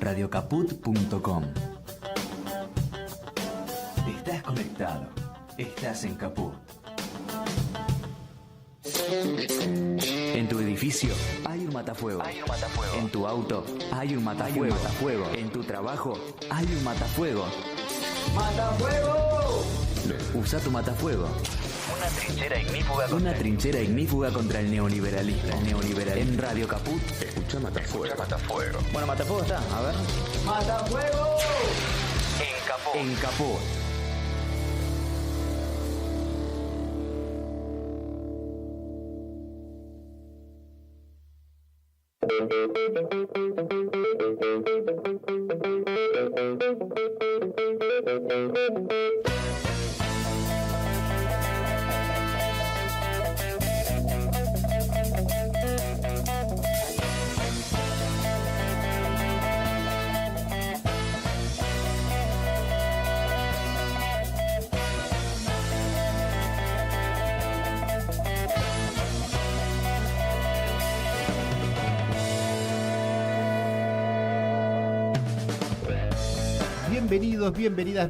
radiocaput.com. Estás conectado. Estás en Caput. En tu edificio hay un matafuego. En tu auto hay un matafuego. En tu trabajo hay un matafuego. ¡Matafuego! Usa tu matafuego. Una trinchera ignífuga contra el neoliberalismo. En Radio Caput. Escucha Matafuego. Bueno, Matafuego está, a ver. ¡Matafuego! En Caput.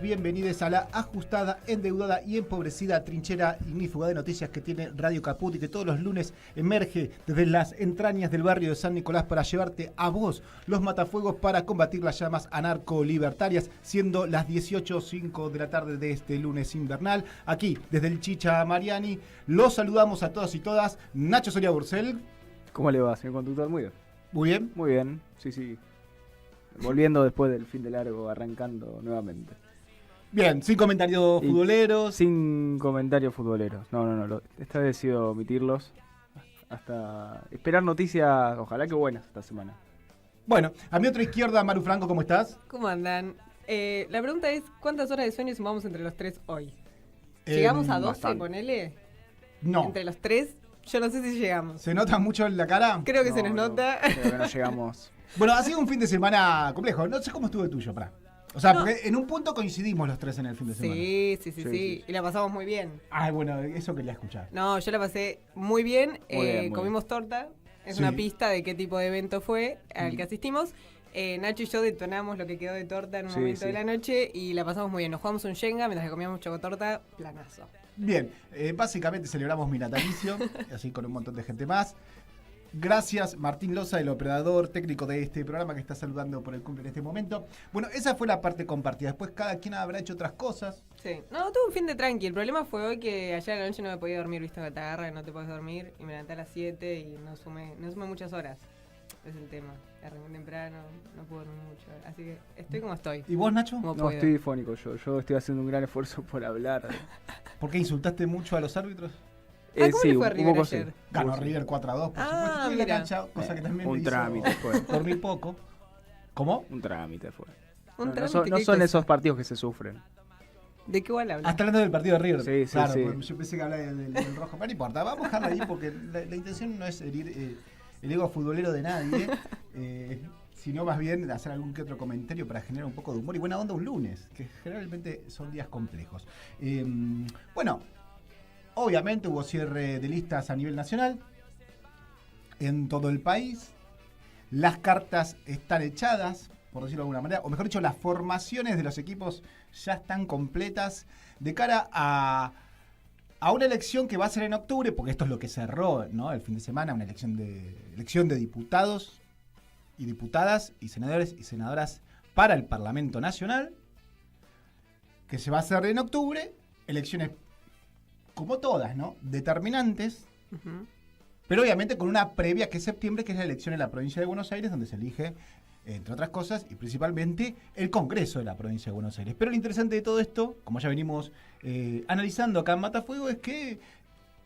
Bienvenidas a la ajustada, endeudada y empobrecida trinchera ignífuga de noticias que tiene Radio Caput y que todos los lunes emerge desde las entrañas del barrio de San Nicolás para llevarte a vos los matafuegos para combatir las llamas anarco-libertarias, siendo las 18:05 de la tarde de este lunes invernal. Aquí, desde el Chicha Mariani, los saludamos a todos y todas. Nacho Soria Burcel. ¿Cómo le va, señor conductor? Muy bien. Muy bien. Muy bien, sí. Volviendo después del fin de largo, arrancando nuevamente. Bien, sin comentarios futboleros. Sin comentarios futboleros. No. Esta vez decido omitirlos. Hasta esperar noticias, ojalá que buenas esta semana. Bueno, a mi otra izquierda, Maru Franco, ¿cómo estás? ¿Cómo andan? La pregunta es, ¿cuántas horas de sueño sumamos entre los tres hoy? ¿Llegamos a 12, bastante. Ponele? No. Entre los tres, yo no sé si llegamos. ¿Se nota mucho en la cara? Creo que se nos nota. Creo que no llegamos. Bueno, ha sido un fin de semana complejo. No sé cómo estuvo el tuyo, pará. O sea, No. porque en un punto coincidimos los tres en el fin de semana. Sí. Y la pasamos muy bien. Ay, bueno, eso quería escuchar. No, yo la pasé muy bien. Muy bien. Comimos torta. Es Sí. una pista de qué tipo de evento fue al que asistimos. Nacho y yo detonamos lo que quedó de torta en un momento de la noche y la pasamos muy bien. Nos jugamos un Jenga mientras que comíamos chocotorta, planazo. Bien, básicamente celebramos mi natalicio, así con un montón de gente más. Gracias, Martín Loza, el operador técnico de este programa que está saludando por el cumple en este momento. Bueno, esa fue la parte compartida. Después cada quien habrá hecho otras cosas. Sí. No, tuve un fin de tranqui. El problema fue hoy que ayer a la noche no me podía dormir, viste que te agarra, que no te puedes dormir. Y me levanté a las 7 y no sumé muchas horas. Es el tema. Arranqué temprano, no pude dormir mucho. Así que estoy como estoy. ¿Y vos, Nacho? Como No, puedo. estoy difónico yo. Yo estoy haciendo un gran esfuerzo por hablar. ¿Por qué insultaste mucho a los árbitros? ¿Cómo Sí, le fue a un River poco ayer? sí. Ganó River 4-2, por supuesto. Estuve en la mira. cancha, cosa que también Un me hizo trámite fue. dormir poco. ¿Cómo? Un trámite fue. Un No trámite, son ¿qué cosa? esos partidos que se sufren. ¿De qué igual hablas? Hasta hablando del partido de River. Sí, claro, sí. porque yo pensé que hablaba del rojo. Pero no importa, vamos a dejarlo ahí porque la intención no es herir el ego futbolero de nadie, sino más bien hacer algún que otro comentario para generar un poco de humor y buena onda un lunes, que generalmente son días complejos. Bueno, obviamente hubo cierre de listas a nivel nacional, en todo el país. Las cartas están echadas, por decirlo de alguna manera, o mejor dicho, las formaciones de los equipos ya están completas de cara a una elección que va a ser en octubre, porque esto es lo que cerró, ¿no?, el fin de semana, una elección de diputados y diputadas y senadores y senadoras para el Parlamento Nacional, que se va a hacer en octubre, elecciones como todas, ¿no?, determinantes, Ujú. pero obviamente con una previa que es septiembre, que es la elección en la provincia de Buenos Aires, donde se elige, entre otras cosas, y principalmente el Congreso de la provincia de Buenos Aires. Pero lo interesante de todo esto, como ya venimos analizando acá en Matafuego, es que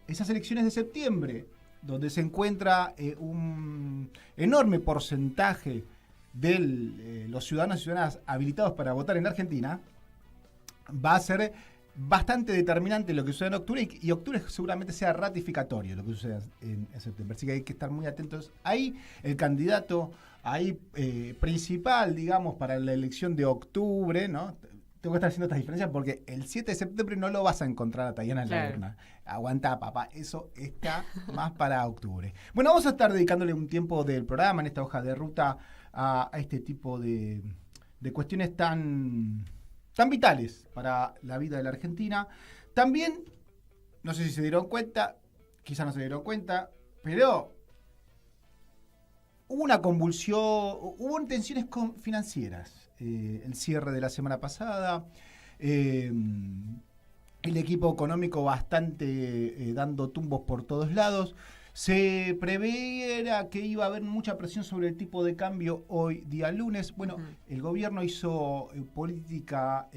esas elecciones de septiembre, donde se encuentra un enorme porcentaje de los ciudadanos y ciudadanas habilitados para votar en Argentina, va a ser bastante determinante lo que sucede en octubre, y octubre seguramente sea ratificatorio lo que sucede en septiembre, así que hay que estar muy atentos ahí. El candidato ahí principal, digamos, para la elección de octubre, ¿no?, tengo que estar haciendo estas diferencias porque el 7 de septiembre no lo vas a encontrar a Tayana en la Claro. urna. Aguanta, papá, eso está más para octubre. Bueno, vamos a estar dedicándole un tiempo del programa en esta hoja de ruta a este tipo de cuestiones tan vitales para la vida de la Argentina. También, no sé si se dieron cuenta, quizás no se dieron cuenta, pero hubo una convulsión, hubo tensiones financieras. El cierre de la semana pasada, el equipo económico bastante dando tumbos por todos lados. Se preveía que iba a haber mucha presión sobre el tipo de cambio hoy día lunes. Bueno, el gobierno hizo política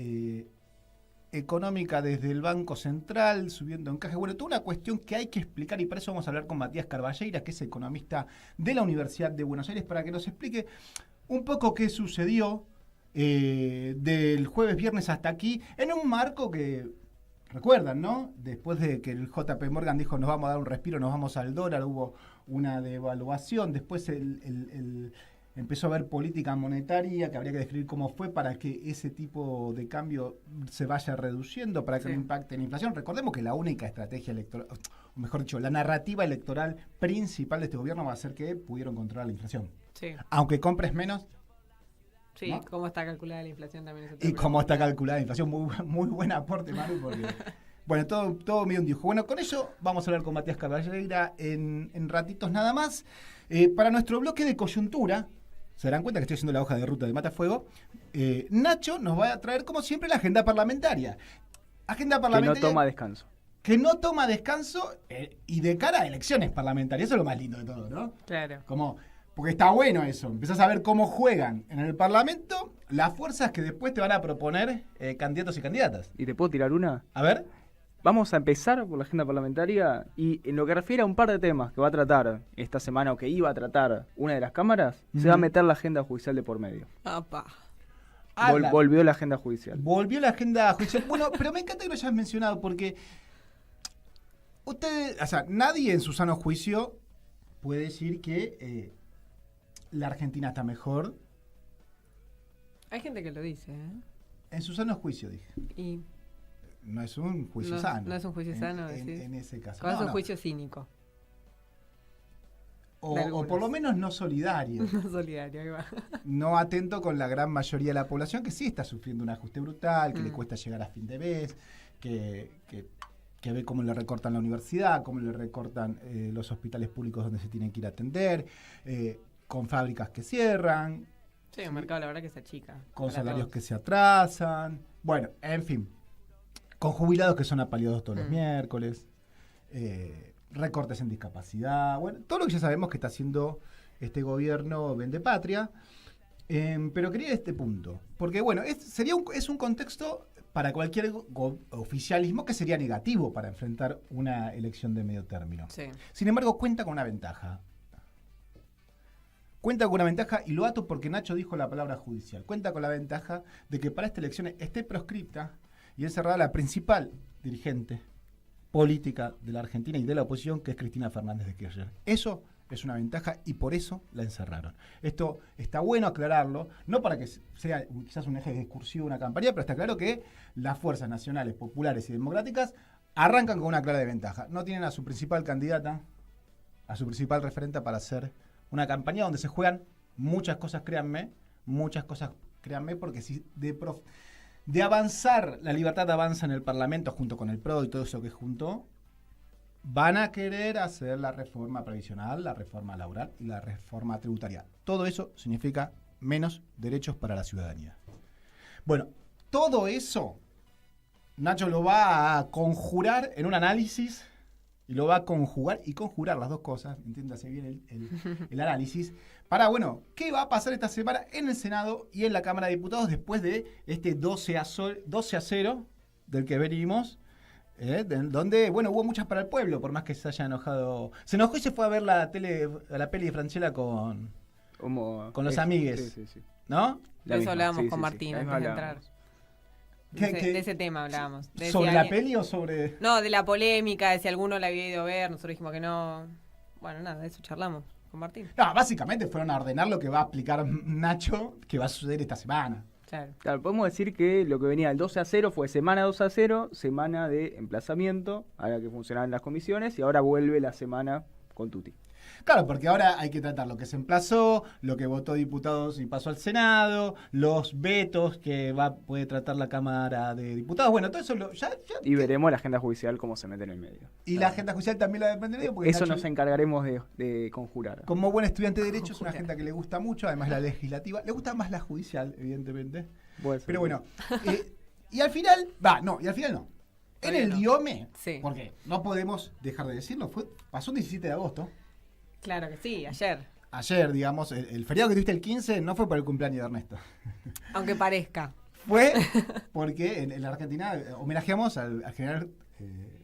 económica desde el Banco Central, subiendo encaje. Bueno, toda una cuestión que hay que explicar y para eso vamos a hablar con Matías Carballeira, que es economista de la Universidad de Buenos Aires, para que nos explique un poco qué sucedió del jueves, viernes hasta aquí, en un marco que, recuerdan, ¿no? Después de que el JP Morgan dijo nos vamos a dar un respiro, nos vamos al dólar, hubo una devaluación, después empezó a haber política monetaria que habría que describir cómo fue para que ese tipo de cambio se vaya reduciendo, para que no impacte en la inflación. Recordemos que la única estrategia electoral, o mejor dicho, la narrativa electoral principal de este gobierno va a ser que pudieron controlar la inflación. Sí. Aunque compres menos. Sí, ¿no? cómo está calculada la inflación también. Es Y cómo está calculada la inflación. Muy buen aporte, Manu, porque... Bueno, todo medio un dibujo. Bueno, con eso vamos a hablar con Matías Carballeira en ratitos nada más. Para nuestro bloque de coyuntura, se darán cuenta que estoy haciendo la hoja de ruta de Matafuego, Nacho nos va a traer, como siempre, la agenda parlamentaria. Agenda parlamentaria... Que no toma descanso. Que no toma descanso y de cara a elecciones parlamentarias. Eso es lo más lindo de todo, ¿no? Claro. Porque está bueno eso. Empezás a ver cómo juegan en el Parlamento las fuerzas que después te van a proponer candidatos y candidatas. ¿Y te puedo tirar una? A ver. Vamos a empezar por la agenda parlamentaria y en lo que refiere a un par de temas que va a tratar esta semana o que iba a tratar una de las cámaras, se va a meter la agenda judicial de por medio. Apa. Volvió la agenda judicial. Volvió la agenda judicial. Bueno, pero me encanta que lo hayas mencionado porque nadie en su sano juicio puede decir que la Argentina está mejor. Hay gente que lo dice, ¿eh? En su sano juicio, dije. Y no es un juicio sano. No es un juicio sano, en ese caso. Es un juicio cínico. O por lo menos no solidario. No solidario, ahí va. No atento con la gran mayoría de la población que sí está sufriendo un ajuste brutal, que le cuesta llegar a fin de mes, que ve cómo le recortan la universidad, cómo le recortan los hospitales públicos donde se tienen que ir a atender, con fábricas que cierran. Sí, un mercado la verdad que se achica. Con salarios que se atrasan. Bueno, en fin. Con jubilados que son apaleados todos los miércoles. Recortes en discapacidad. Bueno, todo lo que ya sabemos que está haciendo este gobierno vendepatria. Pero quería este punto. Porque, bueno, es un contexto para cualquier oficialismo que sería negativo para enfrentar una elección de medio término. Sí. Sin embargo, cuenta con una ventaja. Cuenta con una ventaja, y lo ato porque Nacho dijo la palabra judicial. Cuenta con la ventaja de que para esta elección esté proscripta y encerrada la principal dirigente política de la Argentina y de la oposición, que es Cristina Fernández de Kirchner. Eso es una ventaja y por eso la encerraron. Esto está bueno aclararlo, no para que sea quizás un eje discursivo de una campaña, pero está claro que las fuerzas nacionales, populares y democráticas arrancan con una clara desventaja. No tienen a su principal candidata, a su principal referente para hacer una campaña donde se juegan muchas cosas, créanme, porque si de avanzar, la libertad avanza en el Parlamento junto con el PRO y todo eso que juntó, van a querer hacer la reforma previsional, la reforma laboral y la reforma tributaria. Todo eso significa menos derechos para la ciudadanía. Bueno, todo eso Nacho lo va a conjurar en un análisis y lo va a conjurar las dos cosas, entiéndase bien el análisis, para, bueno, ¿qué va a pasar esta semana en el Senado y en la Cámara de Diputados después de este 12-0 del que venimos? Donde, bueno, hubo muchas para el pueblo, por más que se haya enojado. Se enojó y se fue a ver la peli de Franchella con los amigues, sí. ¿no? De eso hablábamos con Martín antes de entrar. De ese tema hablábamos. ¿Sobre la peli o sobre...? No, de la polémica, de si alguno la había ido a ver, nosotros dijimos que no. Bueno, nada, de eso charlamos con Martín. No, básicamente fueron a ordenar lo que va a aplicar Nacho, que va a suceder esta semana. Claro. Claro, podemos decir que lo que venía el 12-0 fue semana 2-0, semana de emplazamiento, ahora que funcionaban las comisiones, y ahora vuelve la semana con Tuti. Claro, porque ahora hay que tratar lo que se emplazó, lo que votó diputados y pasó al Senado, los vetos que puede tratar la Cámara de Diputados. Bueno, todo eso Y veremos la agenda judicial cómo se mete en el medio. Y la agenda judicial también la depende de ello, porque Eso Nacho, nos encargaremos de conjurar. como buen estudiante de Derecho, es una agenda que le gusta mucho, además la legislativa. Le gusta más la judicial, evidentemente. Pero bueno, y al final no. En el Diome, Sí. porque no podemos dejar de decirlo, pasó un 17 de agosto. Claro que sí, ayer. Ayer, digamos, el feriado que tuviste el 15 no fue por el cumpleaños de Ernesto. Aunque parezca. Fue porque en la Argentina homenajeamos al general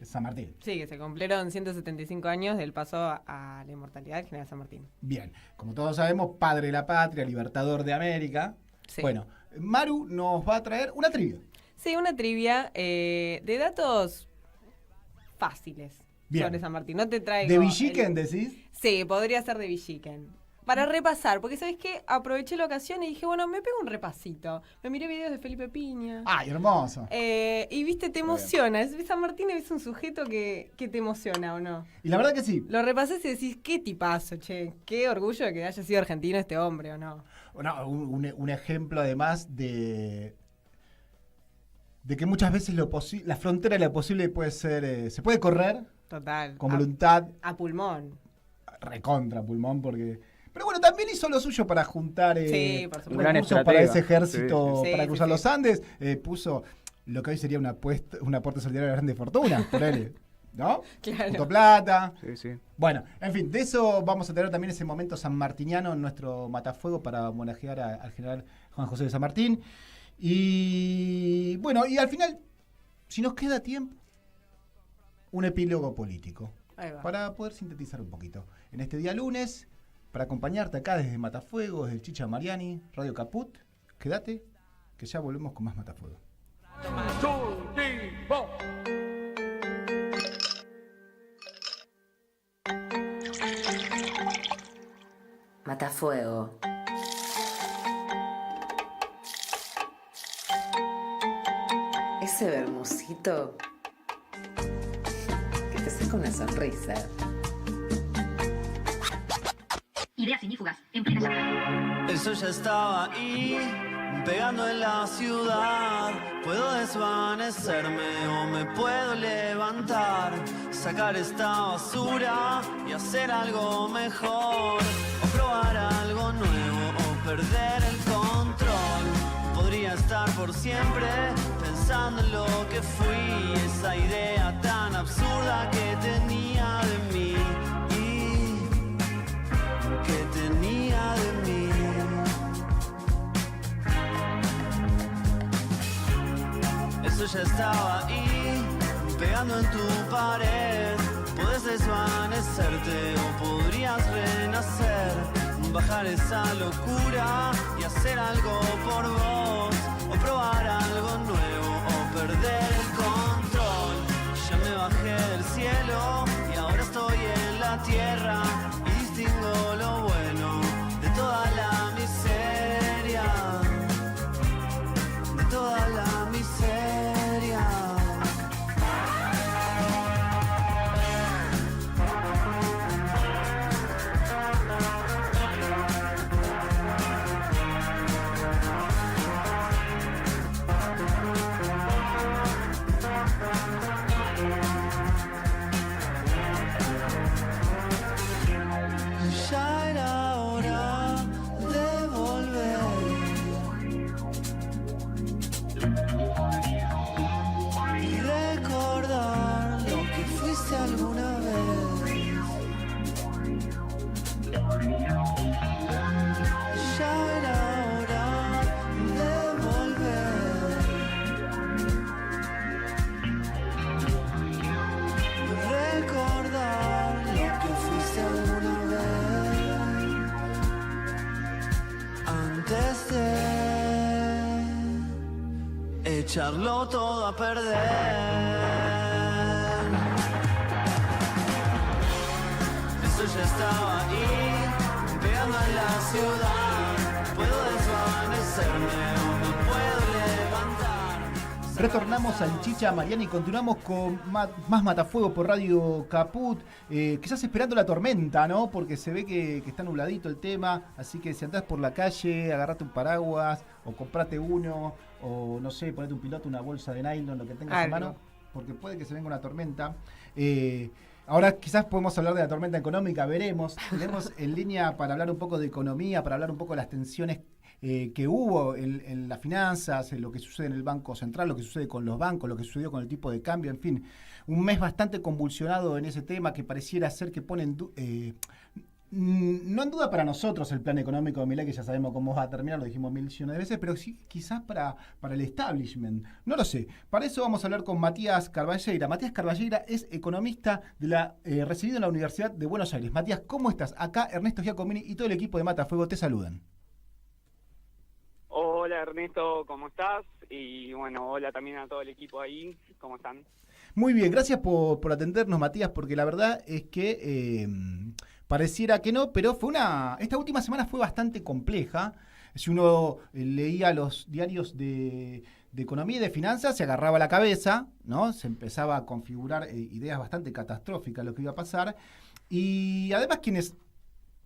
San Martín. Sí, que se cumplieron 175 años del paso a la inmortalidad del general San Martín. Bien, como todos sabemos, padre de la patria, libertador de América. Sí. Bueno, Maru nos va a traer una trivia. Sí, una trivia de datos fáciles Bien. sobre San Martín. No te traigo... ¿De Villiquen decís? Sí, podría ser de Villiquen. Para repasar, porque ¿sabes qué? Aproveché la ocasión y dije, bueno, me pego un repasito. Me miré videos de Felipe Piña. ¡Ay, hermoso! Y viste, te emociona. San Martín es un sujeto que te emociona, ¿o no? Y la verdad que sí. Lo repasás y decís, qué tipazo, che. Qué orgullo de que haya sido argentino este hombre, ¿o no? No, un ejemplo además de que muchas veces la frontera de lo posible puede ser, se puede correr Total. con voluntad, A pulmón. recontra pulmón, porque... Pero bueno, también hizo lo suyo para juntar Sí, por supuesto. Gran recursos estratega. para ese ejército, Sí. para Sí, cruzar sí, los sí. Andes. Puso lo que hoy sería una apuesta solidaria de grande fortuna, por él, ¿no? Claro. Juntó plata. Sí, sí. Bueno, en fin, de eso vamos a tener también ese momento sanmartiniano en nuestro matafuego para homenajear al general Juan José de San Martín. Y bueno, y al final, si nos queda tiempo, un epílogo político. Ahí va. Para poder sintetizar un poquito. En este día lunes, para acompañarte acá desde Matafuego, desde el Chicha Mariani, Radio Caput, quédate, que ya volvemos con más Matafuego. Matafuego. Ese bermucito que te saca una sonrisa. Ideas ignífugas en plena charla. El sol ya estaba ahí, pegando en la ciudad. Puedo desvanecerme o me puedo levantar, sacar esta basura y hacer algo mejor, o probar algo nuevo o perder el control. Podría estar por siempre pensando en lo que fui, esa idea tan absurda que tenía de mí. Que tenía de mí. Eso ya estaba ahí, pegando en tu pared. Podés desvanecerte o podrías renacer, bajar esa locura y hacer algo por vos, o probar algo nuevo o perder el control. Ya me bajé del cielo y ahora estoy en la tierra. Distingo lo bueno de toda la miseria, de toda la miseria. Ya era hora de volver y recordar lo que fuiste alguna vez. Ya era hora de volver. Recordar lo que fuiste alguna vez. Antes de echarlo todo a perder. Eso ya estaba ahí, pegando en la ciudad. Puedo desvanecerme o me puedo Retornamos al Chicha Mariani y continuamos con más Matafuego por Radio Caput. Quizás esperando la tormenta, ¿no? Porque se ve que está nubladito el tema. Así que si andás por la calle, agarrate un paraguas o comprate uno. O no sé, ponete un piloto, una bolsa de nylon, lo que tengas en mano. Porque puede que se venga una tormenta. Ahora quizás podemos hablar de la tormenta económica, veremos. Tenemos en línea para hablar un poco de economía, para hablar un poco de las tensiones que hubo en las finanzas, en lo que sucede en el Banco Central, lo que sucede con los bancos, lo que sucedió con el tipo de cambio, en fin. Un mes bastante convulsionado en ese tema que pareciera ser que pone no en duda para nosotros el plan económico de Milei, que ya sabemos cómo va a terminar, lo dijimos 1.000 millones de veces, pero sí quizás para el establishment. No lo sé. Para eso vamos a hablar con Matías Carballeira. Matías Carballeira es economista recibido en la Universidad de Buenos Aires. Matías, ¿cómo estás? Acá Ernesto Giacomini y todo el equipo de Matafuego te saludan. Hola Ernesto, ¿cómo estás? Y bueno, hola también a todo el equipo ahí, ¿cómo están? Muy bien, gracias por atendernos, Matías, porque la verdad es que pareciera que no, pero esta última semana fue bastante compleja. Si uno leía los diarios de economía y de finanzas, se agarraba la cabeza, ¿no? Se empezaba a configurar ideas bastante catastróficas lo que iba a pasar. Y además quienes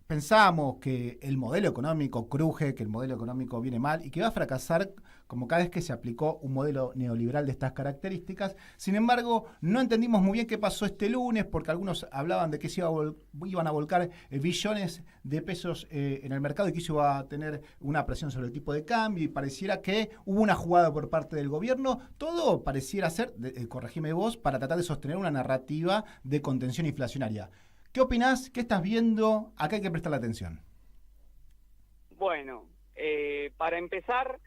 pensamos que el modelo económico cruje, que el modelo económico viene mal y que va a fracasar como cada vez que se aplicó un modelo neoliberal de estas características. Sin embargo, no entendimos muy bien qué pasó este lunes, porque algunos hablaban de que se iban a volcar billones de pesos en el mercado y que eso iba a tener una presión sobre el tipo de cambio, y pareciera que hubo una jugada por parte del gobierno. Todo pareciera ser, corregime vos, para tratar de sostener una narrativa de contención inflacionaria. ¿Qué opinás? ¿Qué estás viendo? Acá hay que prestarle atención. Bueno, para empezar,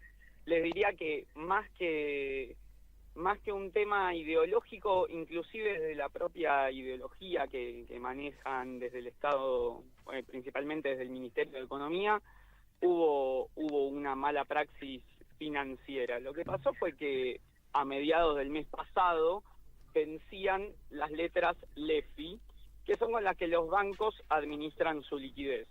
les diría que más que un tema ideológico, inclusive desde la propia ideología que manejan desde el Estado, principalmente desde el Ministerio de Economía, hubo una mala praxis financiera. Lo que pasó fue que a mediados del mes pasado vencían las letras LEFI, que son con las que los bancos administran su liquidez.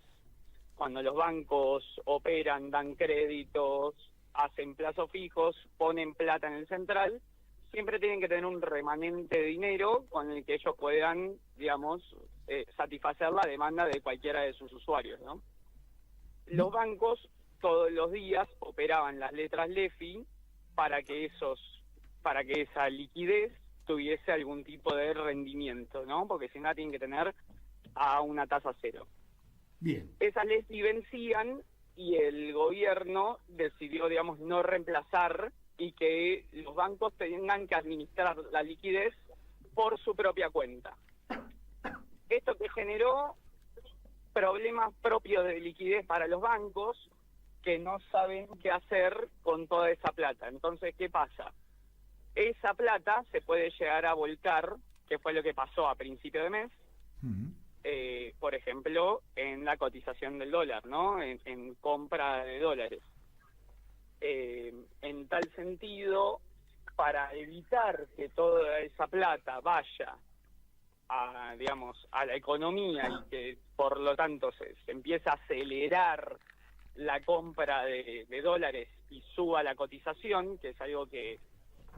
Cuando los bancos operan, dan créditos, hacen plazos fijos, ponen plata en el central, siempre tienen que tener un remanente de dinero con el que ellos puedan, digamos, satisfacer la demanda de cualquiera de sus usuarios, ¿no? Los bancos todos los días operaban las letras LEFI para que esa liquidez tuviese algún tipo de rendimiento, ¿no? Porque si no, tienen que tener a una tasa cero. Bien. Esas LEFI vencían y el gobierno decidió, digamos, no reemplazar y que los bancos tengan que administrar la liquidez por su propia cuenta. Esto que generó problemas propios de liquidez para los bancos, que no saben qué hacer con toda esa plata. Entonces, ¿qué pasa? Esa plata se puede llegar a volcar, que fue lo que pasó a principio de mes, por ejemplo, en la cotización del dólar, ¿no? En compra de dólares. En tal sentido, para evitar que toda esa plata vaya a la economía y que por lo tanto se empiece a acelerar la compra de dólares y suba la cotización, que es algo que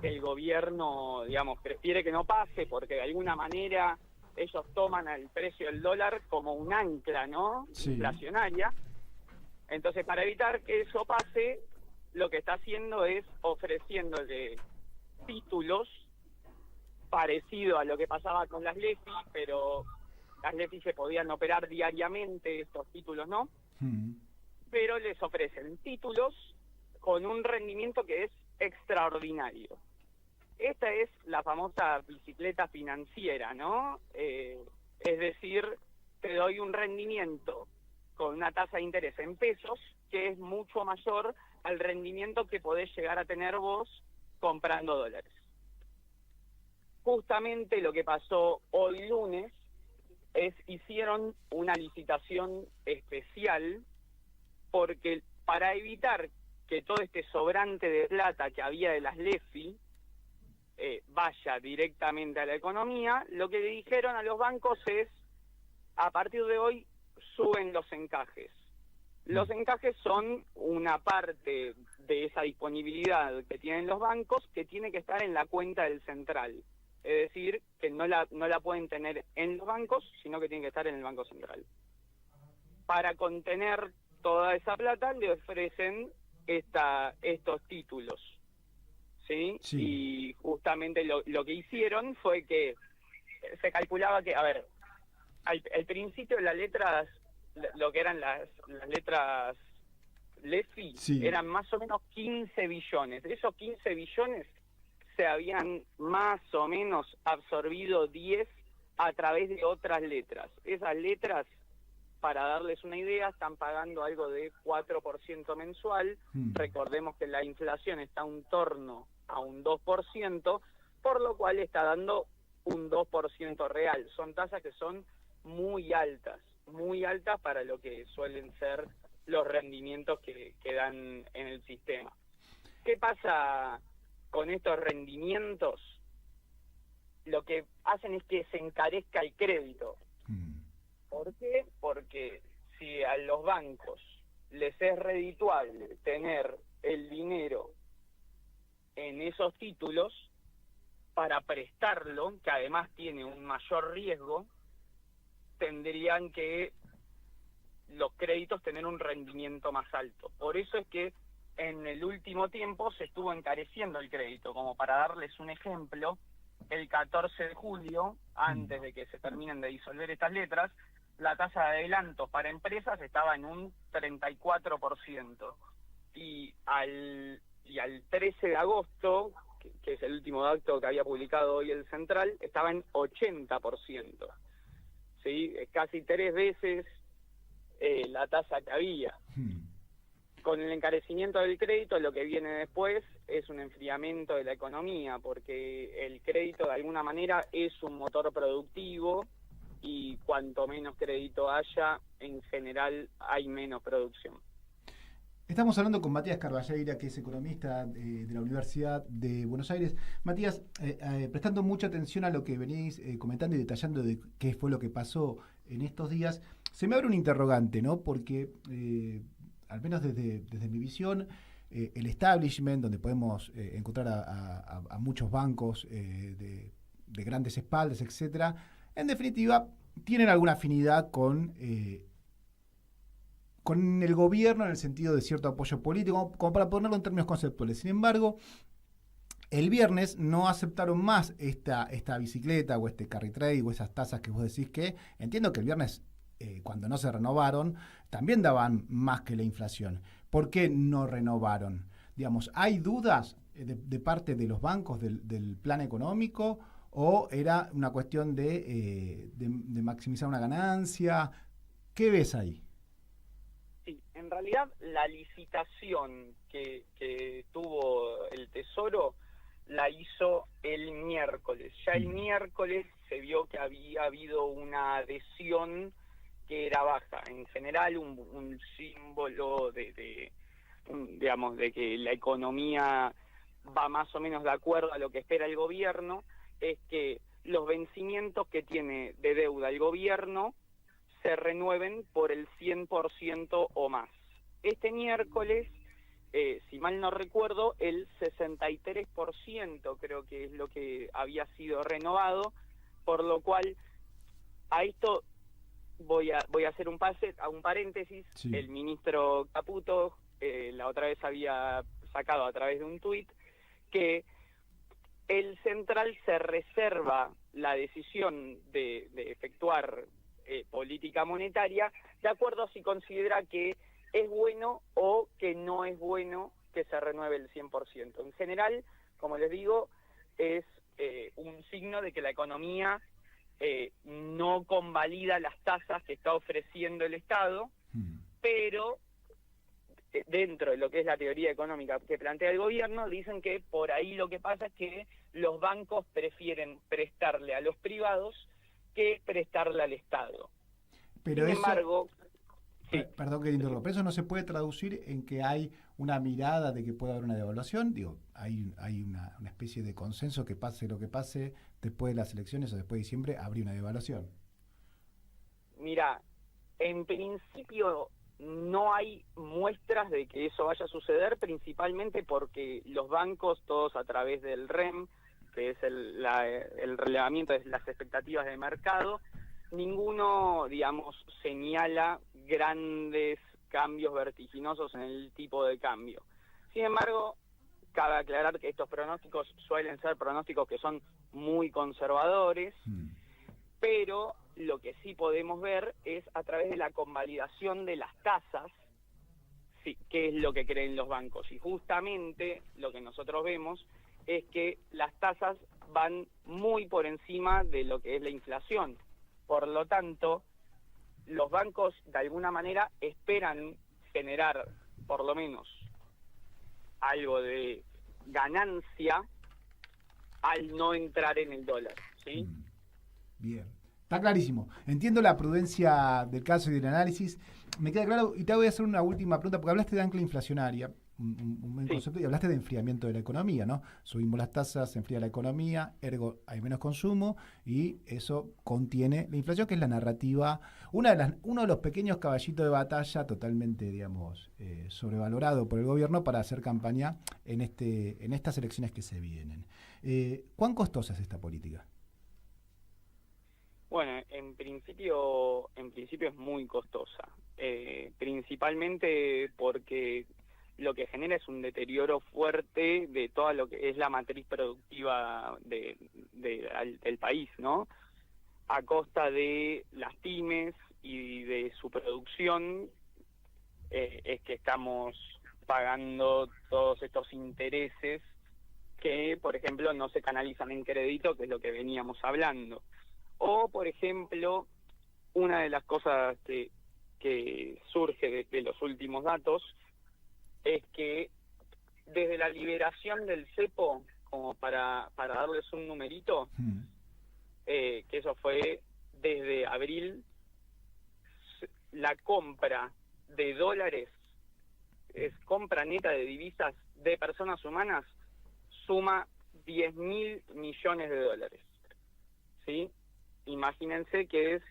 el gobierno, digamos, prefiere que no pase, porque de alguna manera ellos toman el precio del dólar como un ancla, ¿no? Sí. Inflacionaria. Entonces, para evitar que eso pase, lo que está haciendo es ofreciéndole títulos parecido a lo que pasaba con las LEFI, pero las LEFI se podían operar diariamente, estos títulos no, pero les ofrecen títulos con un rendimiento que es extraordinario. Esta es la famosa bicicleta financiera, ¿no? Es decir, te doy un rendimiento con una tasa de interés en pesos que es mucho mayor al rendimiento que podés llegar a tener vos comprando dólares. Justamente lo que pasó hoy lunes es hicieron una licitación especial porque para evitar que todo este sobrante de plata que había de las LEFI vaya directamente a la economía, lo que le dijeron a los bancos es, a partir de hoy suben los encajes. Los encajes son una parte de esa disponibilidad que tienen los bancos, que tiene que estar en la cuenta del central. Es decir, que no la pueden tener en los bancos, sino que tiene que estar en el Banco Central. Para contener toda esa plata le ofrecen estos títulos, ¿sí? Y justamente lo que hicieron fue que se calculaba que, a ver, al principio las letras, lo que eran las letras LEFI, eran más o menos 15 billones. De esos 15 billones se habían más o menos absorbido 10 a través de otras letras. Esas letras, para darles una idea, están pagando algo de 4% mensual. Recordemos que la inflación está en torno a un 2%, por lo cual está dando un 2% real. Son tasas que son muy altas para lo que suelen ser los rendimientos que dan en el sistema. ¿Qué pasa con estos rendimientos? Lo que hacen es que se encarezca el crédito. ¿Por qué? Porque si a los bancos les es redituable tener el dinero en esos títulos para prestarlo, que además tiene un mayor riesgo, tendrían que los créditos tener un rendimiento más alto. Por eso es que en el último tiempo se estuvo encareciendo el crédito. Como para darles un ejemplo, el 14 de julio, antes de que se terminen de disolver estas letras, la tasa de adelantos para empresas estaba en un 34%. Y al 13 de agosto, que es el último dato que había publicado hoy el Central, estaba en 80%. ¿Sí? Casi 3 veces la tasa que había. Con el encarecimiento del crédito, lo que viene después es un enfriamiento de la economía, porque el crédito de alguna manera es un motor productivo y cuanto menos crédito haya, en general hay menos producción. Estamos hablando con Matías Carballeira, que es economista de la Universidad de Buenos Aires. Matías, prestando mucha atención a lo que venís comentando y detallando de qué fue lo que pasó en estos días, se me abre un interrogante, ¿no? Porque, al menos desde mi visión, el establishment, donde podemos encontrar a muchos bancos de grandes espaldas, etcétera, en definitiva, tienen alguna afinidad con el gobierno en el sentido de cierto apoyo político, como para ponerlo en términos conceptuales. Sin embargo, el viernes no aceptaron más esta bicicleta o este carry trade o esas tasas que vos decís que, entiendo que el viernes, cuando no se renovaron, también daban más que la inflación. ¿Por qué no renovaron? Digamos, ¿hay dudas de parte de los bancos del plan económico o era una cuestión de maximizar una ganancia? ¿Qué ves ahí? Sí, en realidad la licitación que tuvo el Tesoro la hizo el miércoles. Ya el miércoles se vio que había habido una adhesión que era baja. En general, un símbolo digamos, de que la economía va más o menos de acuerdo a lo que espera el gobierno, es que los vencimientos que tiene de deuda el gobierno se renueven por el 100% o más. Este miércoles, si mal no recuerdo, el 63% creo que es lo que había sido renovado, por lo cual a esto voy a hacer un paréntesis. Sí. El ministro Caputo la otra vez había sacado a través de un tuit que el Central se reserva la decisión de efectuar política monetaria de acuerdo a si considera que es bueno o que no es bueno que se renueve el 100%. En general, como les digo, es un signo de que la economía no convalida las tasas que está ofreciendo el Estado, pero dentro de lo que es la teoría económica que plantea el gobierno, dicen que por ahí lo que pasa es que los bancos prefieren prestarle a los privados que prestarle al Estado. Pero sin embargo... Sí. Perdón que te interrumpa, pero eso no se puede traducir en que hay una mirada de que puede haber una devaluación. Digo, hay una especie de consenso que pase lo que pase después de las elecciones o después de diciembre, habría una devaluación. Mira, en principio no hay muestras de que eso vaya a suceder, principalmente porque los bancos, todos a través del REM, que es el relevamiento de las expectativas de mercado, ninguno, digamos, señala grandes cambios vertiginosos en el tipo de cambio. Sin embargo, cabe aclarar que estos pronósticos suelen ser pronósticos que son muy conservadores, pero lo que sí podemos ver es a través de la convalidación de las tasas, sí, qué es lo que creen los bancos. Y justamente lo que nosotros vemos es que las tasas van muy por encima de lo que es la inflación. Por lo tanto, los bancos de alguna manera esperan generar por lo menos algo de ganancia al no entrar en el dólar, ¿sí? Bien, está clarísimo. Entiendo la prudencia del caso y del análisis. Me queda claro, y te voy a hacer una última pregunta, porque hablaste de ancla inflacionaria, un buen concepto, y hablaste de enfriamiento de la economía, ¿no? Subimos las tasas, se enfría la economía, ergo hay menos consumo, y eso contiene la inflación, que es la narrativa, uno de los pequeños caballitos de batalla totalmente, digamos, sobrevalorado por el gobierno para hacer campaña en estas elecciones que se vienen. ¿Cuán costosa es esta política? Bueno, en principio es muy costosa, principalmente porque lo que genera es un deterioro fuerte de toda lo que es la matriz productiva del país, ¿no? A costa de las pymes y de su producción, es que estamos pagando todos estos intereses que, por ejemplo, no se canalizan en crédito, que es lo que veníamos hablando. O, por ejemplo, una de las cosas que surge de los últimos datos es que desde la liberación del cepo, como para darles un numerito, que eso fue desde abril, la compra de dólares, es compra neta de divisas de personas humanas, suma 10.000 millones de dólares, ¿sí? Imagínense que es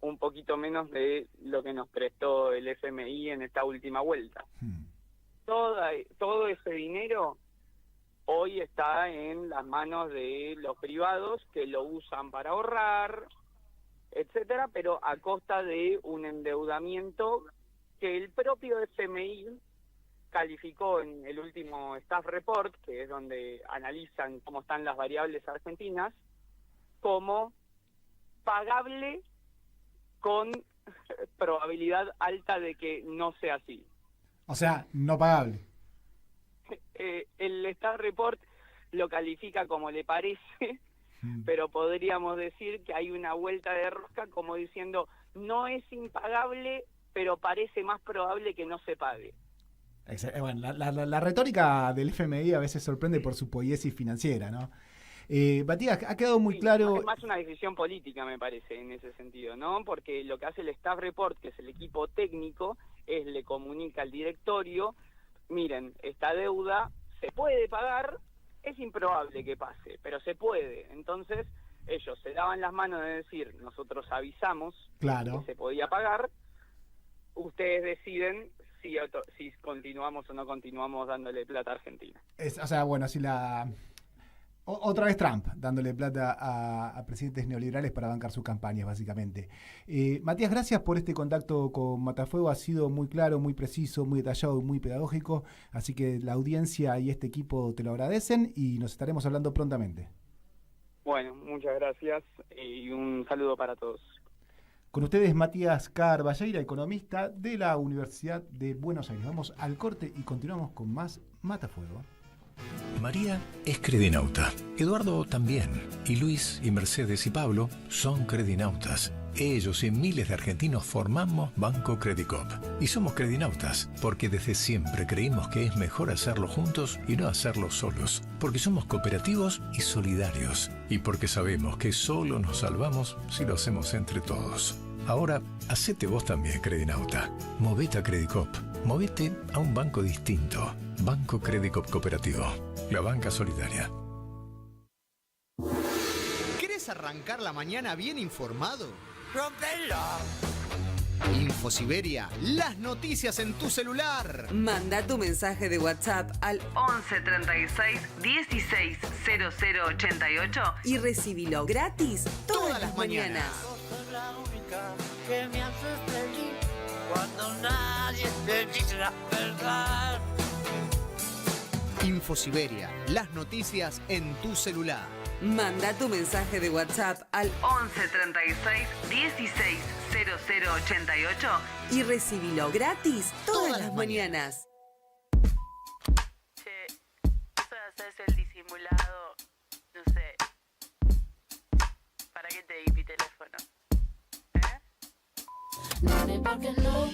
un poquito menos de lo que nos prestó el FMI en esta última vuelta. Todo ese dinero hoy está en las manos de los privados que lo usan para ahorrar, etcétera, pero a costa de un endeudamiento que el propio FMI calificó en el último Staff Report, que es donde analizan cómo están las variables argentinas, como pagable con probabilidad alta de que no sea así. O sea, no pagable. El Staff Report lo califica como le parece, pero podríamos decir que hay una vuelta de rosca como diciendo, no es impagable, pero parece más probable que no se pague. Bueno, la retórica del FMI a veces sorprende por su poiesis financiera, ¿no? Matías, ha quedado muy claro... Es más una decisión política, me parece, en ese sentido, ¿no? Porque lo que hace el Staff Report, que es el equipo técnico, es le comunica al directorio, miren, esta deuda se puede pagar, es improbable que pase, pero se puede. Entonces, ellos se daban las manos de decir, nosotros avisamos que se podía pagar, ustedes deciden si continuamos o no continuamos dándole plata a Argentina. O sea, bueno, si otra vez Trump dándole plata a presidentes neoliberales para bancar sus campañas, básicamente. Matías, gracias por este contacto con Matafuego. Ha sido muy claro, muy preciso, muy detallado y muy pedagógico. Así que la audiencia y este equipo te lo agradecen y nos estaremos hablando prontamente. Bueno, muchas gracias y un saludo para todos. Con ustedes, Matías Carballeira, economista de la Universidad de Buenos Aires. Vamos al corte y continuamos con más Matafuego. María es credinauta, Eduardo también, y Luis y Mercedes y Pablo son credinautas. Ellos y miles de argentinos formamos Banco Credicop. Y somos credinautas porque desde siempre creímos que es mejor hacerlo juntos y no hacerlo solos. Porque somos cooperativos y solidarios. Y porque sabemos que solo nos salvamos si lo hacemos entre todos. Ahora, hacete vos también, credinauta. Movete a Credicop. Movete a un banco distinto. Banco Credicop Cooperativo. La banca solidaria. ¿Querés arrancar la mañana bien informado? ¡Rompelo! InfoSiberia, las noticias en tu celular. Manda tu mensaje de WhatsApp al 11 36 16 00 88 y recibilo gratis todas las mañanas. Sos la única que me hace feliz cuando nadie te dice la verdad. InfoSiberia, las noticias en tu celular. Manda tu mensaje de WhatsApp al 11 36 16 00 88 y recibilo gratis todas las mañanas. Che, eso de hacerse el disimulado, no sé. ¿Para qué te di mi teléfono? Dime por qué no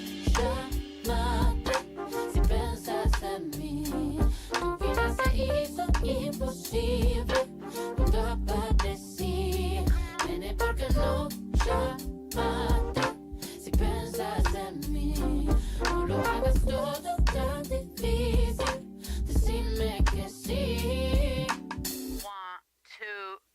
llamaste si pensas en mí. Tu vida se hizo imposible cuando aparecí. Nene, ¿por qué no llamaste si piensas en mí? No lo hagas todo tan difícil. Decime que sí. 1, 2,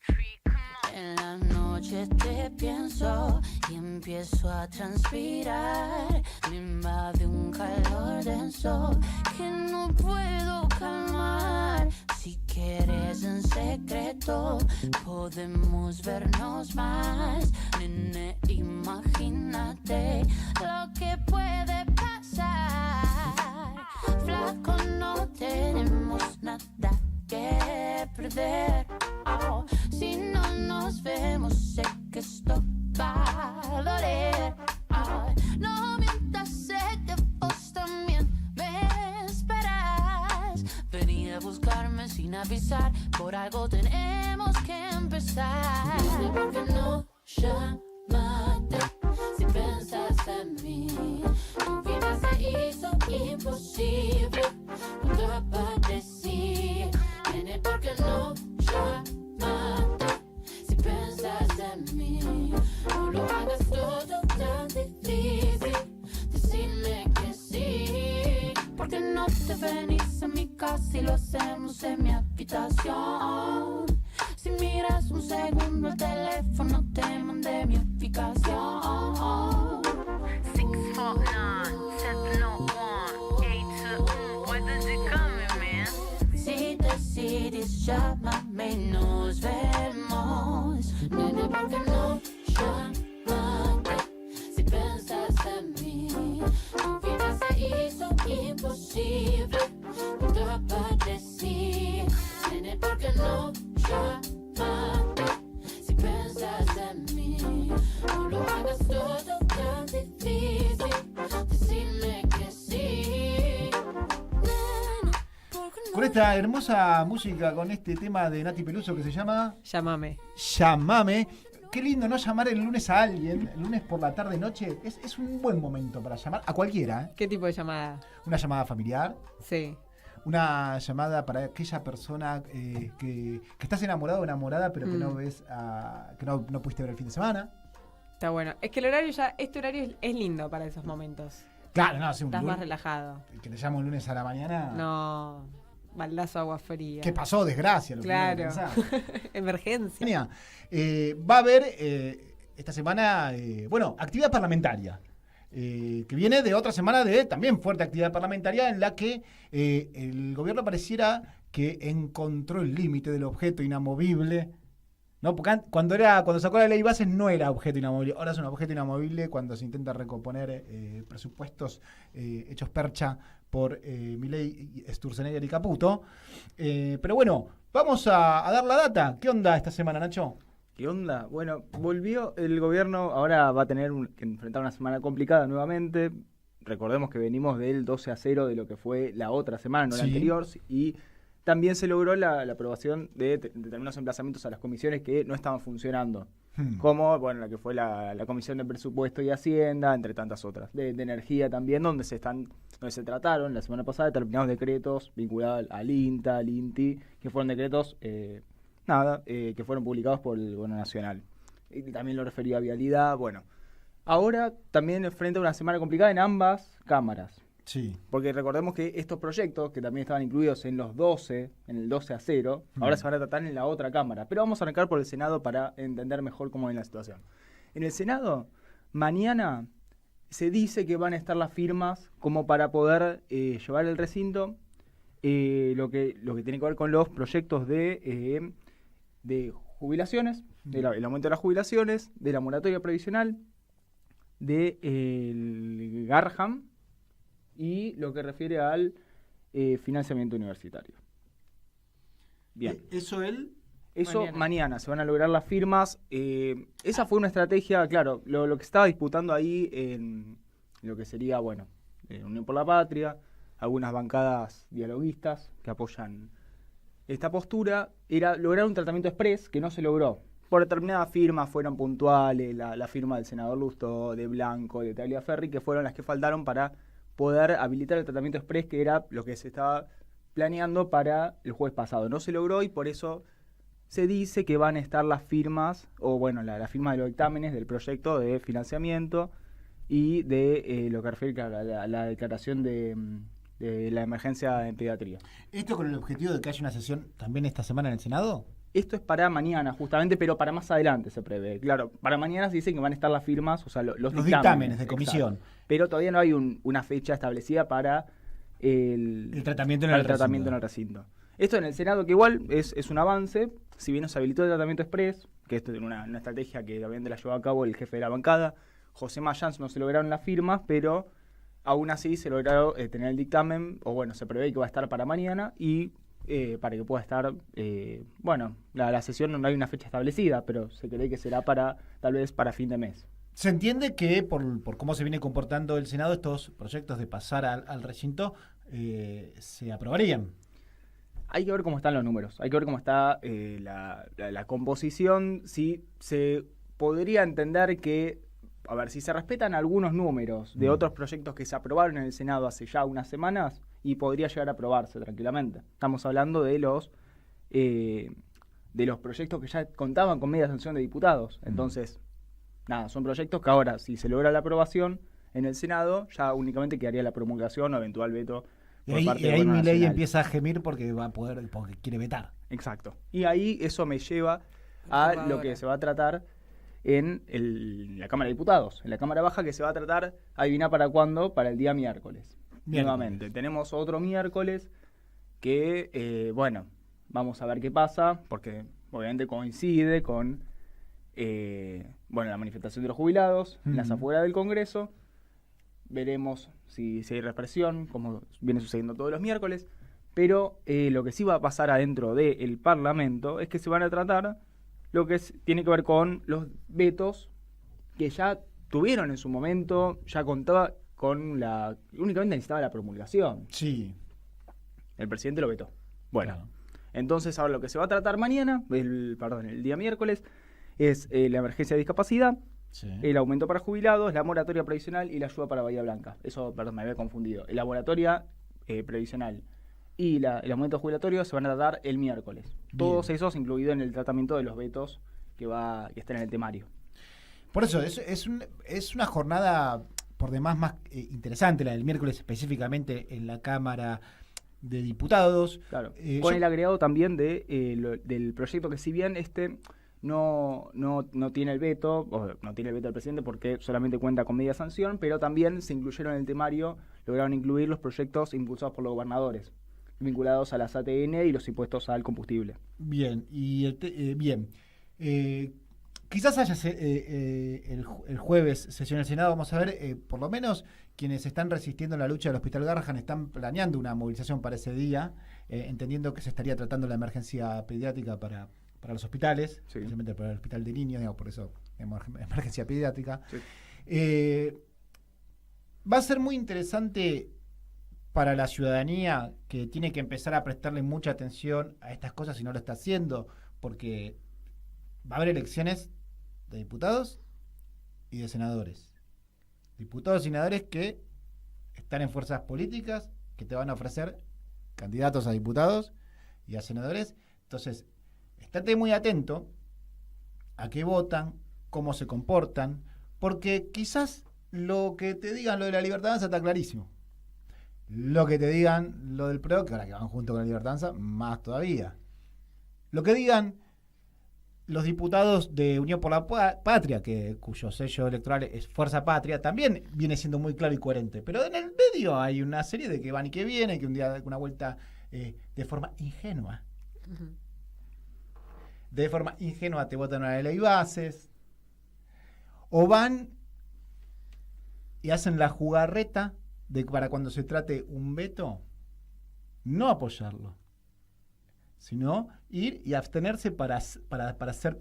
3, come on. En la noche te pienso y empiezo a transpirar. Me invade un calor denso que no puedo calmar. Si quieres en secreto, podemos vernos más. Nene, imagínate lo que puede pasar. Flaco, no tenemos nada que perder. Oh, si no nos vemos, sé que esto va a doler. Oh, no mientas, sé que vos también me esperas. Venir a buscarme sin avisar, por algo tenemos que empezar. Dime por qué no llamaste si piensas en mí. Tu vida se hizo imposible cuando aparecí. Nene, ¿por qué no llamaste si piensas en mí? No lo hagas todo tan difícil. Decime que sí. ¿Por qué no te venís a mi casa y lo hacemos en mi habitación? Si miras un segundo el teléfono, te mandé mi ubicación. 649 701 821. Where did you come, man? Si decides, llámame y nos vemos. Nene, ¿por qué no llamaste si piensas en mí? Tu vida se hizo imposible cuando aparecí. Nene, ¿por qué no llamaste si piensas en mí? No lo hagas todo tan difícil. Decime que sí. Nene, ¿por qué no? Con esta hermosa música, con este tema de Nati Peluso que se llama Llámame. Llámame. Qué lindo, ¿no? Llamar el lunes a alguien, el lunes por la tarde, noche. Es un buen momento para llamar a cualquiera. ¿Eh? ¿Qué tipo de llamada? Una llamada familiar. Sí. Una llamada para aquella persona que estás enamorado o enamorada, pero que no ves, que no pudiste ver el fin de semana. Está bueno. Es que el horario ya, este horario es lindo para esos momentos. Claro, no, sí, un Estás lunes, más relajado. que te llamo un lunes a la mañana. No, baldazo agua fría. ¿Qué pasó? Desgracia. Lo Claro. primero que Emergencia. va a haber esta semana, actividad parlamentaria. Que viene de otra semana de también fuerte actividad parlamentaria en la que el gobierno pareciera que encontró el límite del objeto inamovible. ¿No? Porque cuando sacó la ley bases no era objeto inamovible, ahora es un objeto inamovible cuando se intenta recomponer presupuestos hechos percha por Milei, Sturzenegger y Caputo. Pero bueno, vamos a dar la data. ¿Qué onda esta semana, Nacho? ¿Qué onda? Bueno, volvió el gobierno, ahora va a tener que enfrentar una semana complicada nuevamente. Recordemos que venimos del 12-0 de lo que fue la otra semana, no la anterior, y también se logró la aprobación de determinados emplazamientos a las comisiones que no estaban funcionando, como la que fue la Comisión de Presupuesto y Hacienda, entre tantas otras, de energía también, donde se trataron la semana pasada determinados decretos vinculados al INTA, al INTI, que fueron decretos que fueron publicados por el Gobierno Nacional. Y también lo refería a vialidad. Bueno, ahora también enfrenta una semana complicada en ambas cámaras. Sí. Porque recordemos que estos proyectos, que también estaban incluidos en los 12, en el 12-0, ahora se van a tratar en la otra cámara. Pero vamos a arrancar por el Senado para entender mejor cómo es la situación. En el Senado, mañana se dice que van a estar las firmas como para poder llevar el recinto lo que tiene que ver con los proyectos de jubilaciones, el aumento de las jubilaciones, de la moratoria previsional, del Garham y lo que refiere al financiamiento universitario. Bien. Eso mañana se van a lograr las firmas. Esa fue una estrategia, claro, lo que estaba disputando ahí en lo que sería, Unión por la Patria, algunas bancadas dialoguistas que apoyan esta postura, era lograr un tratamiento express que no se logró. Por determinadas firmas fueron puntuales, la firma del senador Lustó, de Blanco, de Tagliaferri, que fueron las que faltaron para poder habilitar el tratamiento express, que era lo que se estaba planeando para el jueves pasado. No se logró y por eso se dice que van a estar las firmas, la firma de los dictámenes del proyecto de financiamiento y de lo que refiere a la declaración de la emergencia en pediatría. ¿Esto con el objetivo de que haya una sesión también esta semana en el Senado? Esto es para mañana, justamente, pero para más adelante se prevé. Claro, para mañana se dicen que van a estar las firmas, o sea, los dictámenes de comisión. Exacto. Pero todavía no hay una fecha establecida para el tratamiento en el recinto. Esto en el Senado, que igual es un avance, si bien nos habilitó el tratamiento express, que esto es una estrategia que obviamente la llevó a cabo el jefe de la bancada, José Mayans, no se lograron las firmas, pero aún así se lograron tener el dictamen, se prevé que va a estar para mañana y para que pueda estar, la sesión no hay una fecha establecida, pero se cree que será tal vez para fin de mes. Se entiende que por cómo se viene comportando el Senado, estos proyectos de pasar al recinto se aprobarían. Hay que ver cómo están los números, hay que ver cómo está la composición, si se podría entender que, si se respetan algunos números de otros proyectos que se aprobaron en el Senado hace ya unas semanas, y podría llegar a aprobarse tranquilamente. Estamos hablando de los proyectos que ya contaban con media sanción de diputados. Entonces, son proyectos que ahora, si se logra la aprobación en el Senado, ya únicamente quedaría la promulgación o eventual veto por parte del Gobierno Milei Nacional. empieza a gemir porque porque quiere vetar. Exacto. Y ahí eso me lleva a lo que se va a tratar en la Cámara de Diputados. En la Cámara Baja, que se va a tratar, adivina para cuándo, para el día miércoles. Nuevamente, tenemos otro miércoles que, vamos a ver qué pasa, porque obviamente coincide con la manifestación de los jubilados en las afueras del Congreso. Veremos si hay represión, como viene sucediendo todos los miércoles, pero lo que sí va a pasar adentro del Parlamento es que se van a tratar lo que tiene que ver con los vetos que ya tuvieron en su momento, ya contaba con únicamente necesitaba la promulgación. Sí. El presidente lo vetó. Entonces ahora lo que se va a tratar mañana, el día miércoles, es la emergencia de discapacidad, el aumento para jubilados, la moratoria previsional y la ayuda para Bahía Blanca. Eso, me había confundido. La moratoria previsional y el aumento jubilatorio se van a tratar el miércoles. Todos esos incluidos en el tratamiento de los vetos que están en el temario. Por eso, es una jornada por demás más interesante, la del miércoles específicamente en la Cámara de Diputados. Claro, con el agregado también del proyecto que, si bien no tiene el veto, no tiene el veto del presidente porque solamente cuenta con media sanción, pero también se incluyeron en el temario, lograron incluir los proyectos impulsados por los gobernadores, vinculados a las ATN y los impuestos al combustible. Bien, quizás haya el jueves sesión del Senado. Vamos a ver, por lo menos quienes están resistiendo la lucha del Hospital Garrahan están planeando una movilización para ese día, entendiendo que se estaría tratando la emergencia pediátrica para los hospitales, especialmente para el hospital de niños, por eso emergencia pediátrica. Sí. Va a ser muy interesante para la ciudadanía, que tiene que empezar a prestarle mucha atención a estas cosas y no lo está haciendo, porque va a haber elecciones de diputados y de senadores. Diputados y senadores que están en fuerzas políticas que te van a ofrecer candidatos a diputados y a senadores. Entonces, estate muy atento a qué votan, cómo se comportan, porque quizás lo que te digan lo de la Libertad Avanza está clarísimo. Lo que te digan lo del PRO, que ahora que van junto con la Libertad Avanza, más todavía. Lo que digan los diputados de Unión por la Patria, cuyo sello electoral es Fuerza Patria, también viene siendo muy claro y coherente. Pero en el medio hay una serie de que van y que vienen, que un día dan una vuelta de forma ingenua. De forma ingenua te votan una ley bases. O van y hacen la jugarreta de para cuando se trate un veto, no apoyarlo, sino ir y abstenerse para hacer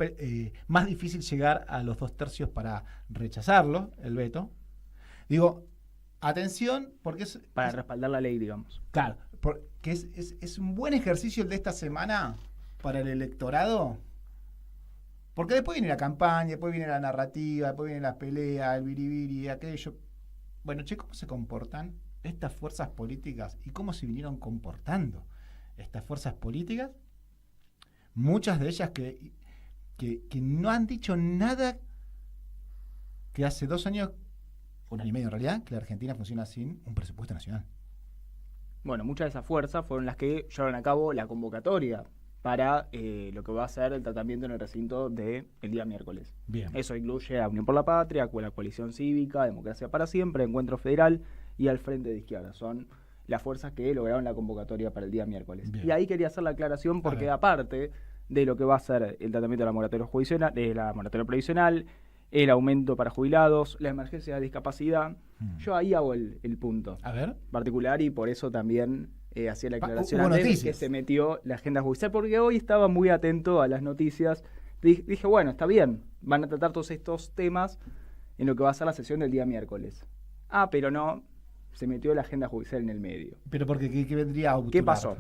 más difícil llegar a los 2/3 para rechazarlo, el veto. Digo, atención, porque es... Para respaldar la ley, digamos. Claro, porque es un buen ejercicio el de esta semana para el electorado, porque después viene la campaña, después viene la narrativa, después viene la pelea, el biribiri, aquello. Bueno, ¿cómo se comportan estas fuerzas políticas y cómo se vinieron comportando estas fuerzas políticas? Muchas de ellas que no han dicho nada, que hace 2 años, 1 año y medio en realidad, que la Argentina funciona sin un presupuesto nacional. Bueno, muchas de esas fuerzas fueron las que llevaron a cabo la convocatoria para lo que va a ser el tratamiento en el recinto del día miércoles. Bien. Eso incluye a Unión por la Patria, la Coalición Cívica, Democracia para Siempre, Encuentro Federal y al Frente de Izquierda. Son las fuerzas que lograron la convocatoria para el día miércoles. Bien. Y ahí quería hacer la aclaración porque aparte de lo que va a ser el tratamiento de la moratoria judicial, de la moratoria previsional, el aumento para jubilados, la emergencia de discapacidad, yo ahí hago el punto. A ver. Particular, y por eso también hacía la aclaración hubo antes de noticias. que se metió la agenda judicial, porque hoy estaba muy atento a las noticias. Dije, bueno, está bien, van a tratar todos estos temas en lo que va a ser la sesión del día miércoles. Pero no, se metió la agenda judicial en el medio. Pero porque ¿qué vendría a obturar? ¿Qué pasó?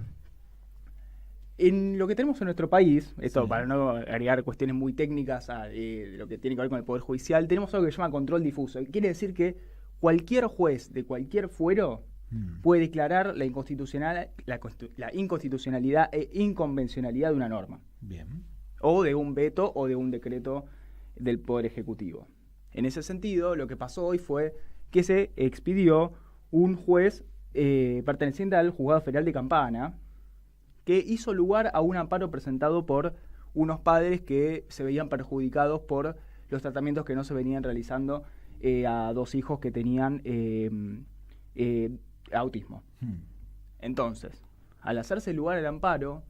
En lo que tenemos en nuestro país, esto para no agregar cuestiones muy técnicas de lo que tiene que ver con el Poder Judicial, tenemos algo que se llama control difuso. Quiere decir que cualquier juez de cualquier fuero puede declarar la inconstitucionalidad e inconvencionalidad de una norma. Bien. O de un veto o de un decreto del Poder Ejecutivo. En ese sentido, lo que pasó hoy fue que se expidió un juez perteneciente al Juzgado Federal de Campana, que hizo lugar a un amparo presentado por unos padres que se veían perjudicados por los tratamientos que no se venían realizando a 2 hijos que tenían autismo. Entonces, al hacerse lugar al amparo,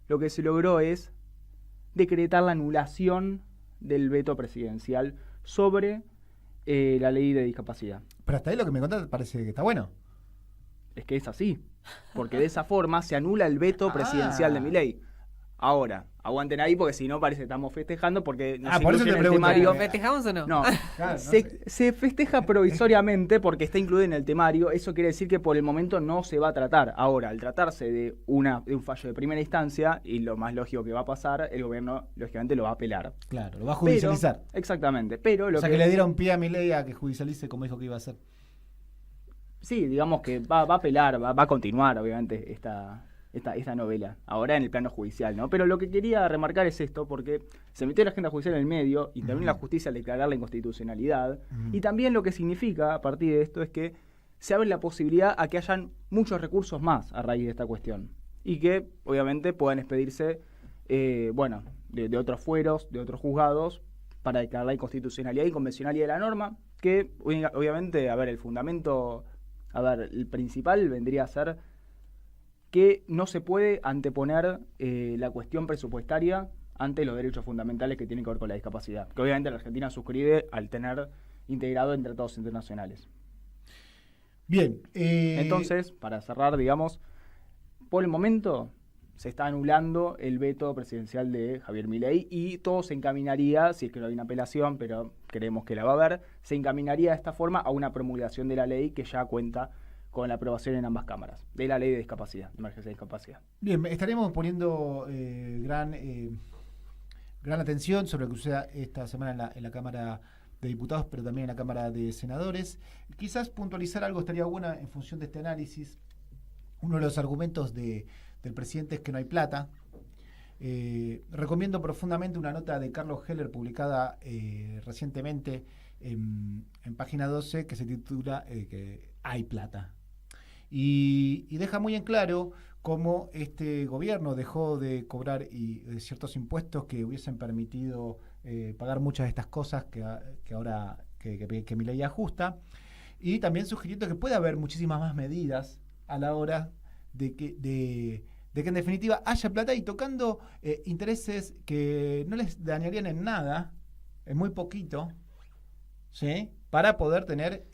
lo que se logró es decretar la anulación del veto presidencial sobre la ley de discapacidad. Pero hasta ahí lo que me contás parece que está bueno. Es que es así, porque de esa forma se anula el veto presidencial de Milei. Ahora, aguanten ahí porque si no parece que estamos festejando porque nos por eso te incluyen en el pregunto. temario. ¿Festejamos o no? No, Claro, se festeja provisoriamente porque está incluido en el temario. Eso quiere decir que por el momento no se va a tratar. Ahora, al tratarse de un fallo de primera instancia, y lo más lógico que va a pasar, el gobierno lógicamente lo va a apelar. Claro, lo va a judicializar. Exactamente, pero lo o sea, que le dieron pie a Milei a que judicialice como dijo que iba a hacer. Sí, digamos que va a apelar, va a continuar, obviamente, esta novela, ahora en el plano judicial, ¿no? Pero lo que quería remarcar es esto, porque se metió la agenda judicial en el medio, y también la justicia al declarar la inconstitucionalidad, y también lo que significa, a partir de esto, es que se abre la posibilidad a que hayan muchos recursos más a raíz de esta cuestión, y que, obviamente, puedan expedirse, de otros fueros, de otros juzgados, para declarar la inconstitucionalidad y inconvencionalidad de la norma, que, obviamente, el fundamento... el principal vendría a ser que no se puede anteponer la cuestión presupuestaria ante los derechos fundamentales que tienen que ver con la discapacidad, que obviamente la Argentina suscribe al tener integrado en tratados internacionales. Bien. Entonces, para cerrar, digamos, por el momento se está anulando el veto presidencial de Javier Milei y todo se encaminaría, si es que no hay una apelación, pero creemos que la va a haber, se encaminaría de esta forma a una promulgación de la ley que ya cuenta con la aprobación en ambas cámaras, de la ley de discapacidad, de emergencia de discapacidad. Bien, estaremos poniendo gran atención sobre lo que suceda esta semana en la Cámara de Diputados, pero también en la Cámara de Senadores. Quizás puntualizar algo estaría bueno en función de este análisis. Uno de los argumentos del presidente es que no hay plata. Recomiendo profundamente una nota de Carlos Heller publicada recientemente en Página 12 que se titula que hay plata. y deja muy en claro cómo este gobierno dejó de cobrar ciertos impuestos que hubiesen permitido pagar muchas de estas cosas que ahora que Milei ajusta, y también sugiriendo que puede haber muchísimas más medidas a la hora de que en definitiva haya plata y tocando intereses que no les dañarían en nada, en muy poquito, ¿sí? Para poder tener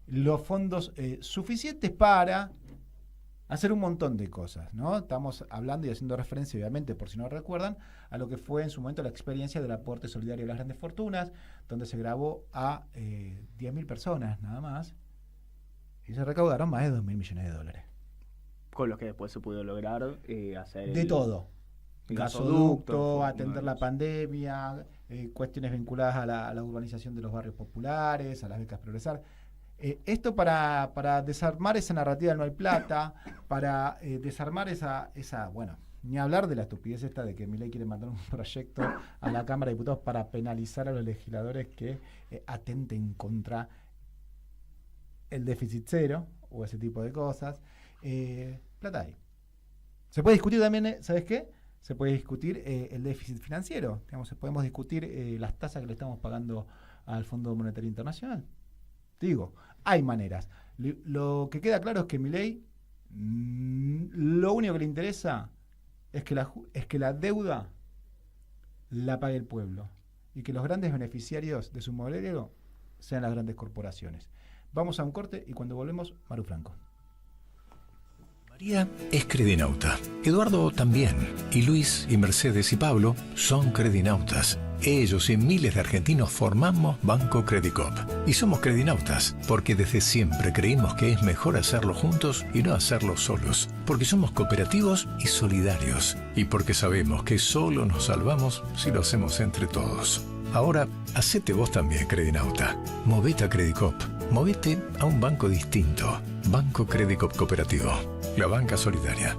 los fondos suficientes para hacer un montón de cosas, ¿no? Estamos hablando y haciendo referencia, obviamente, por si no recuerdan, a lo que fue en su momento la experiencia del aporte solidario de las grandes fortunas, donde se grabó a 10.000 personas nada más, y se recaudaron más de 2.000 millones de dólares. Con los que después se pudo lograr hacer de todo. Gasoducto, atender la pandemia, cuestiones vinculadas a la urbanización de los barrios populares, a las becas Progresar. Esto para desarmar esa narrativa del no hay plata, para desarmar esa bueno, ni hablar de la estupidez esta de que Milei quiere mandar un proyecto a la Cámara de Diputados para penalizar a los legisladores que atenten contra el déficit cero o ese tipo de cosas. Plata hay. Se puede discutir también, ¿sabes qué? Se puede discutir el déficit financiero. Digamos, podemos discutir las tasas que le estamos pagando al Fondo Monetario Internacional. Digo, hay maneras. Lo que queda claro es que Milei lo único que le interesa es que la deuda la pague el pueblo y que los grandes beneficiarios de su modelo sean las grandes corporaciones. Vamos a un corte y cuando volvemos, Maru Franco. María es credinauta, Eduardo también, y Luis y Mercedes y Pablo son credinautas. Ellos y miles de argentinos formamos Banco Credicop. Y somos credinautas porque desde siempre creímos que es mejor hacerlo juntos y no hacerlo solos. Porque somos cooperativos y solidarios. Y porque sabemos que solo nos salvamos si lo hacemos entre todos. Ahora, hacete vos también, credinauta. Movete a Credicop. Movete a un banco distinto. Banco Credicop Cooperativo. La banca solidaria.